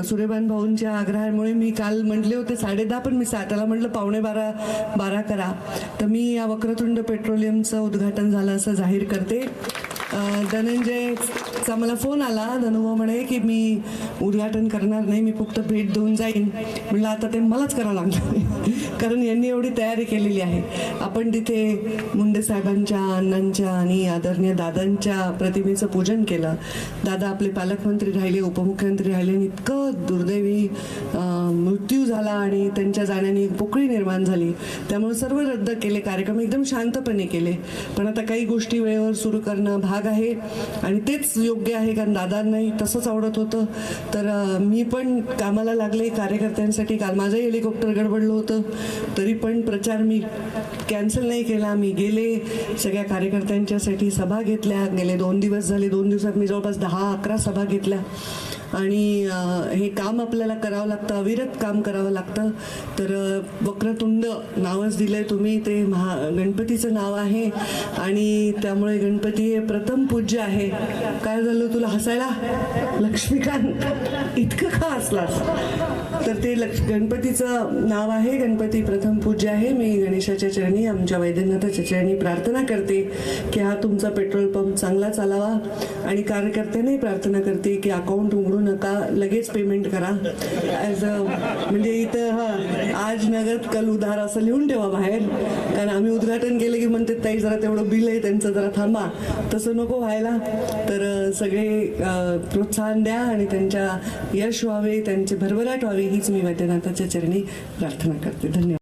सूर्यभान भाऊंच्या आग्रहामुळे मी काल म्हटले होते 10:30, पण मी 7:00ला म्हटलं 11:45 करा. तर मी या वक्रतुंड पेट्रोलियमचं उद्घाटन झालं असं जाहीर करते. धनंजयचा मला फोन आला. धनुभाऊ म्हणे की मी उद्घाटन करणार नाही, मी फक्त भेट देऊन जाईन. म्हटलं आता ते मलाच करावं लागणार कारण यांनी एवढी तयारी केलेली आहे. आपण तिथे मुंडे साहेबांच्या, अण्णांच्या आणि आदरणीय दादांच्या प्रतिमेचं पूजन केलं. दादा आपले पालकमंत्री राहिले, उपमुख्यमंत्री राहिले आणि इतकं दुर्दैवी मृत्यू झाला आणि त्यांच्या जाण्याने पोकळी निर्माण झाली. त्यामुळे सर्व रद्द केले, कार्यक्रम एकदम शांतपणे केले. पण आता काही गोष्टी वेळेवर सुरू करणं भाग आहे आणि तेच योग्य आहे, कारण दादांनाही तसंच आवडत होतं. तर मी पण कामाला लागले कार्यकर्त्यांसाठी. काल माझंही हेलिकॉप्टर गडबडलं होतं, तरी पण प्रचार मी कॅन्सल नाही केला. मी गेले, सगळ्या कार्यकर्त्यांच्यासाठी सभा घेतल्या. गेले 2 दिवस झाले, 2 दिवसात मी जवळपास 10-11 सभा घेतल्या. आणि हे काम आपल्याला करावं लागतं, अविरत काम करावं लागतं. तर वक्रतुंड नावच दिलंय तुम्ही, ते गणपतीचं नाव आहे आणि त्यामुळे गणपती हे प्रथम पूज्य आहे. काय झालं तुला हसायला लक्ष्मीकांत, इतकं का हसलास? तर ते गणपतीचं नाव आहे, गणपती प्रथम पूज्य आहे. मी गणेशाच्या चरणी, आमच्या वैद्यनाथाच्या चरणी प्रार्थना करते की हा तुमचा पेट्रोल पंप चांगला चालावा. आणि कार्यकर्त्यांनाही प्रार्थना करते की अकाउंट उघडू नका, लगेच पेमेंट करा. म्हणजे इथं आज नगद कल उधार असं लिहून ठेवा बाहेर, कारण आम्ही उद्घाटन केलं की म्हणते ताई जरा तेवढं बिल आहे त्यांचं, जरा थांबा. तसं नको व्हायला. तर सगळे प्रोत्साहन द्या आणि त्यांच्या यश व्हावे, त्यांचे भरभराट व्हावी, हीच मी वैद्यनाथाच्या चरणी प्रार्थना करते. धन्यवाद.